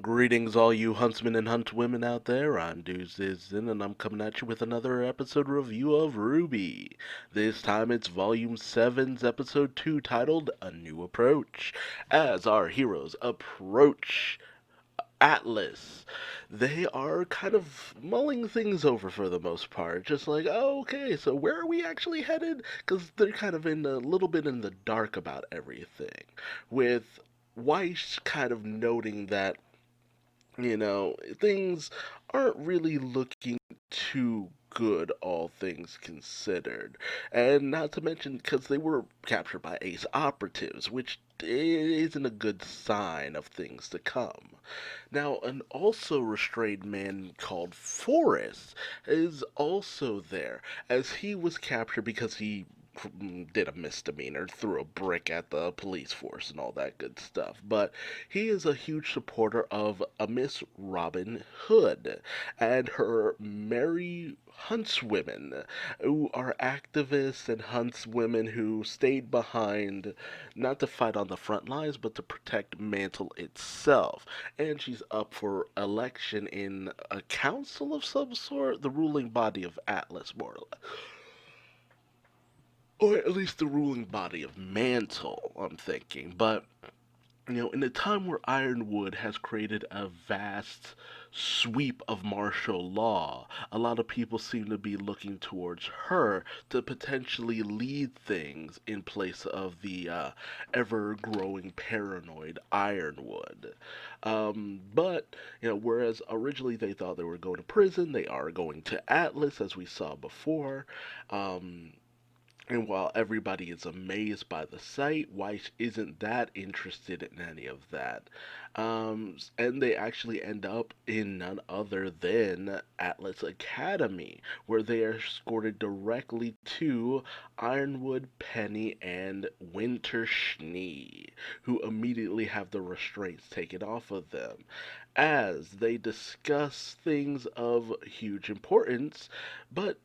Greetings, all you huntsmen and huntwomen out there. I'm Duuz-Diz-Din, and I'm coming at you with another episode review of Rwby. This time it's Volume 7's Episode 2, titled A New Approach. As our heroes approach Atlas, they are kind of mulling things over for the most part. Just like, oh, okay, so where are we actually headed? Because they're kind of in a little bit in the dark about everything. With Weiss kind of noting that things aren't really looking too good, all things considered. And not to mention, because they were captured by ace operatives, which isn't a good sign of things to come. Now, an also restrained man called Forrest is also there, as he was captured because he did a misdemeanor, threw a brick at the police force and all that good stuff. But he is a huge supporter of a Miss Robin Hood and her merry huntswomen, who are activists and huntswomen who stayed behind not to fight on the front lines but to protect Mantle itself. And she's up for election in a council of some sort, the ruling body of Atlas, more or less, or at least the ruling body of Mantle, I'm thinking. But in a time where Ironwood has created a vast sweep of martial law, a lot of people seem to be looking towards her to potentially lead things in place of the ever-growing paranoid Ironwood. But whereas originally they thought they were going to prison, they are going to Atlas, as we saw before. Um, and while everybody is amazed by the sight, Weiss isn't that interested in any of that. And they actually end up in none other than Atlas Academy, where they are escorted directly to Ironwood, Penny, and Winter Schnee, who immediately have the restraints taken off of them, as they discuss things of huge importance. But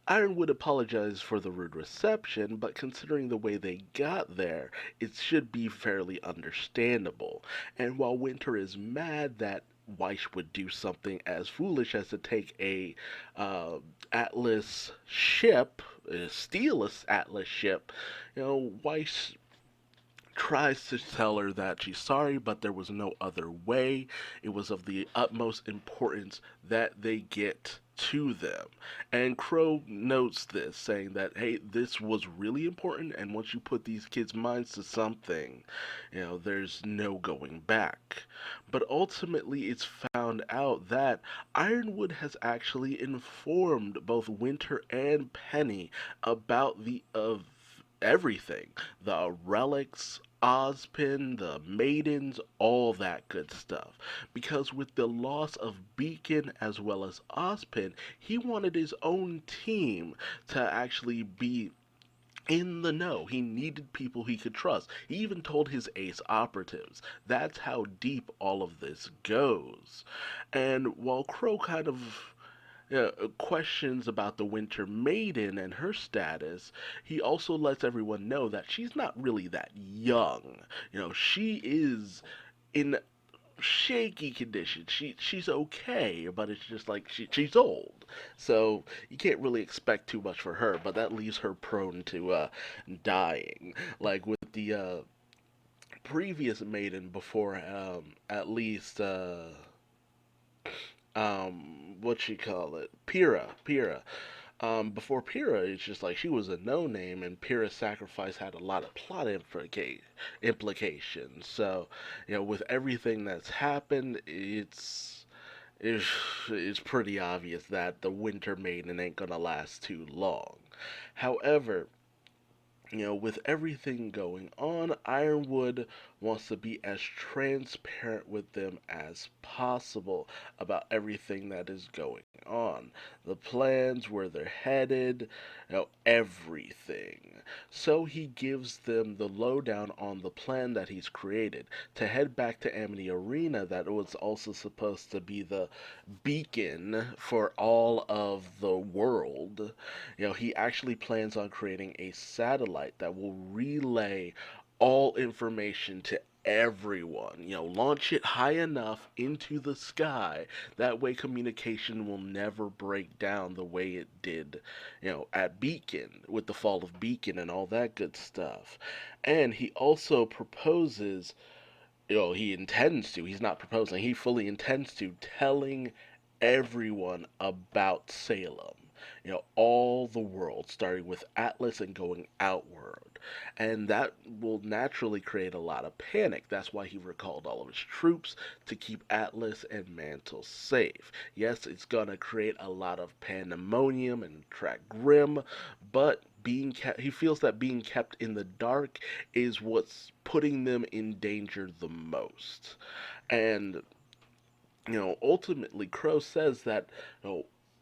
Ironwood apologized for the rude reception, but considering the way they got there, it should be fairly understandable. And while Winter is mad that Weiss would do something as foolish as to take a Atlas ship, steal a Atlas ship, Weiss tries to tell her that she's sorry, but there was no other way. It was of the utmost importance that they get to them. And Crow notes this, saying that, hey, this was really important, and once you put these kids' minds to something, there's no going back. But ultimately, it's found out that Ironwood has actually informed both Winter and Penny about the of everything, the relics, Ozpin, the maidens, all that good stuff. Because with the loss of Beacon as well as Ozpin, he wanted his own team to actually be in the know. He needed people he could trust. He even told his ace operatives. That's how deep all of this goes. And while Crow kind of questions about the Winter Maiden and her status, he also lets everyone know that she's not really that young. She is in shaky condition. She's okay, but it's just like she's old, so you can't really expect too much for her. But that leaves her prone to dying, like with the previous maiden before, at least what you call it, Pyrrha. Before Pyrrha, it's just like she was a no name, and Pyrrha's sacrifice had a lot of plot implications. So, with everything that's happened, it's, it's pretty obvious that the Winter Maiden ain't gonna last too long. However, with everything going on, Ironwood wants to be as transparent with them as possible about everything that is going on. The plans, where they're headed, everything. So he gives them the lowdown on the plan that he's created to head back to Amity Arena, that was also supposed to be the beacon for all of the world. He actually plans on creating a satellite that will relay all information to everyone. Launch it high enough into the sky. That way, communication will never break down the way it did, at Beacon, with the fall of Beacon and all that good stuff. And he also proposes, he intends to, he's not proposing, he fully intends to, telling everyone about Salem. All the world, starting with Atlas and going outward. And that will naturally create a lot of panic. That's why he recalled all of his troops to keep Atlas and Mantle safe. Yes, it's gonna create a lot of pandemonium and attract Grim, but he feels that being kept in the dark is what's putting them in danger the most. And ultimately, Crow says that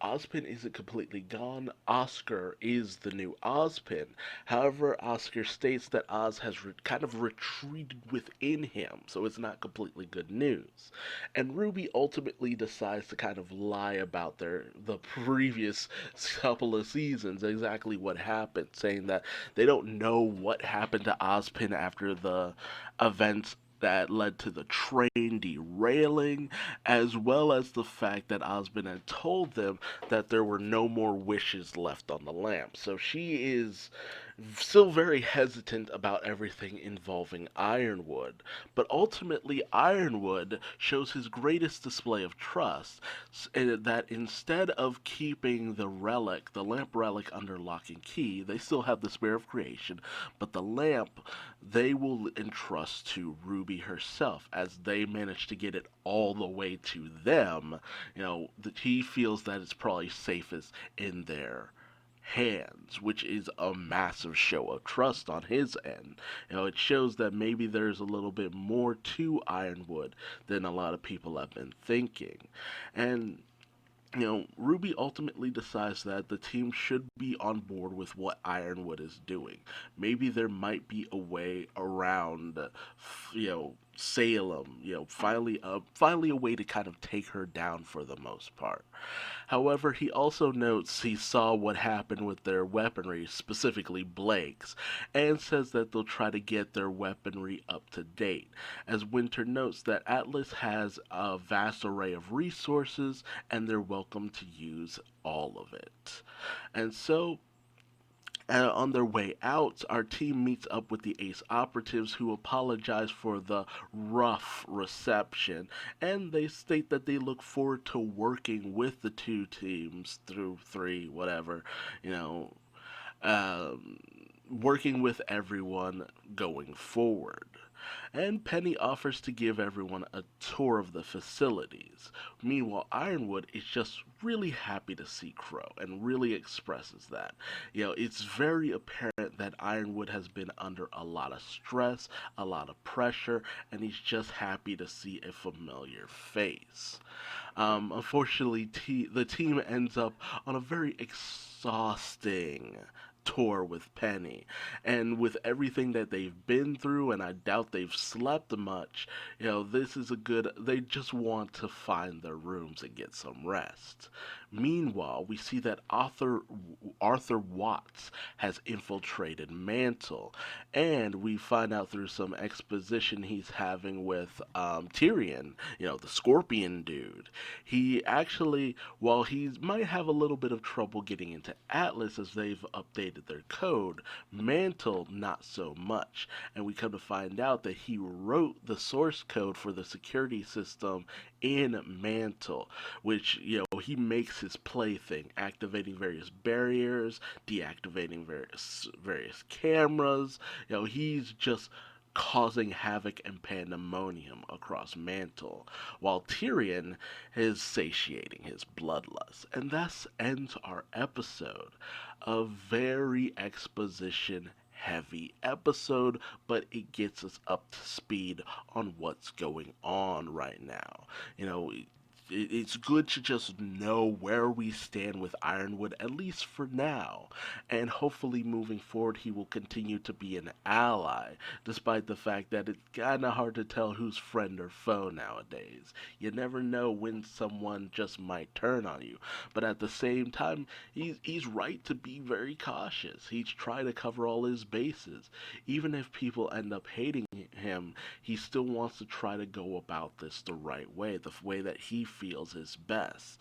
Ozpin isn't completely gone. Oscar is the new Ozpin. However, Oscar states that Oz has kind of retreated within him, so it's not completely good news. And Ruby ultimately decides to kind of lie about the previous couple of seasons, exactly what happened, saying that they don't know what happened to Ozpin after the events that led to the train derailing, as well as the fact that Osmond had told them that there were no more wishes left on the lamp. So she is still very hesitant about everything involving Ironwood. But ultimately, Ironwood shows his greatest display of trust, that instead of keeping the lamp relic under lock and key, they still have the Spear of Creation, but the lamp they will entrust to Ruby herself, as they managed to get it all the way to them. That he feels that it's probably safest in their hands, which is a massive show of trust on his end. It shows that maybe there's a little bit more to Ironwood than a lot of people have been thinking. And Ruby ultimately decides that the team should be on board with what Ironwood is doing. Maybe there might be a way around, Salem, finally a way to kind of take her down for the most part. However, he also notes he saw what happened with their weaponry, specifically Blake's, and says that they'll try to get their weaponry up to date. As Winter notes that Atlas has a vast array of resources and they're welcome to use all of it. And so on their way out, our team meets up with the Ace operatives, who apologize for the rough reception, and they state that they look forward to working with the two teams through three, whatever, you know, um, working with everyone going forward. And Penny offers to give everyone a tour of the facilities. Meanwhile, Ironwood is just really happy to see Crow and really expresses that. It's very apparent that Ironwood has been under a lot of stress, a lot of pressure, and he's just happy to see a familiar face. Unfortunately, the team ends up on a very exhausting tour with Penny. And with everything that they've been through, and I doubt they've slept much, this is they just want to find their rooms and get some rest. Meanwhile, we see that Arthur Watts has infiltrated Mantle, and we find out through some exposition he's having with Tyrion, the Scorpion dude. He actually, while he might have a little bit of trouble getting into Atlas as they've updated their code, Mantle not so much. And we come to find out that he wrote the source code for the security system in Mantle, which, he makes his plaything, activating various barriers, deactivating various cameras. He's just causing havoc and pandemonium across Mantle, while Tyrion is satiating his bloodlust. And thus ends our episode. A very exposition heavy episode, but it gets us up to speed on what's going on right now. it's good to just know where we stand with Ironwood, at least for now. And hopefully, moving forward, he will continue to be an ally, despite the fact that it's kind of hard to tell who's friend or foe nowadays. You never know when someone just might turn on you. But at the same time, he's right to be very cautious. He's trying to cover all his bases. Even if people end up hating him, he still wants to try to go about this the right way, the way that he feels is best.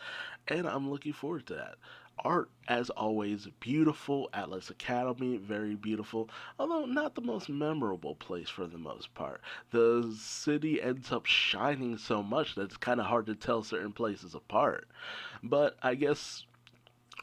And I'm looking forward to that. Art, as always, beautiful. Atlas Academy, very beautiful, although not the most memorable place for the most part. The city ends up shining so much that it's kind of hard to tell certain places apart. But I guess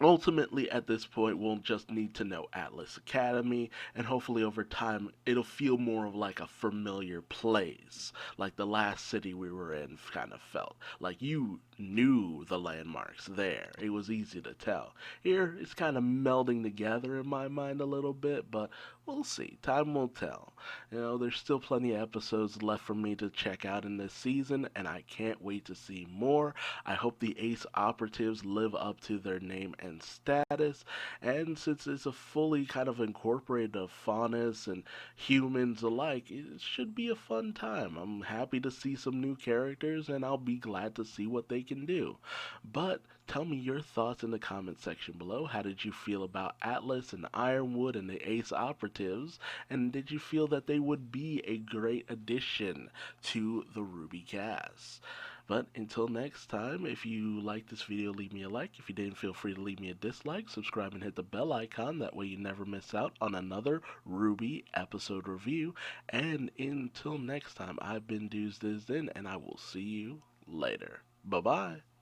ultimately at this point we'll just need to know Atlas Academy, and hopefully over time it'll feel more of like a familiar place, like the last city we were in kind of felt like you knew the landmarks there. It was easy to tell. Here it's kind of melding together in my mind a little bit, but we'll see. Time will tell. There's still plenty of episodes left for me to check out in this season, and I can't wait to see more. I hope the Ace operatives live up to their name and status, and since it's a fully kind of incorporated of faunus and humans alike, it should be a fun time. I'm happy to see some new characters, and I'll be glad to see what they can do. But tell me your thoughts in the comment section below. How did you feel about Atlas and Ironwood and the Ace operatives, and did you feel that they would be a great addition to the Rwby cast? But until next time, if you like this video, leave me a like. If you didn't, feel free to leave me a dislike. Subscribe and hit the bell icon. That way you never miss out on another Rwby episode review. And until next time, I've been Duuz-Diz-Din, and I will see you later. Bye-bye.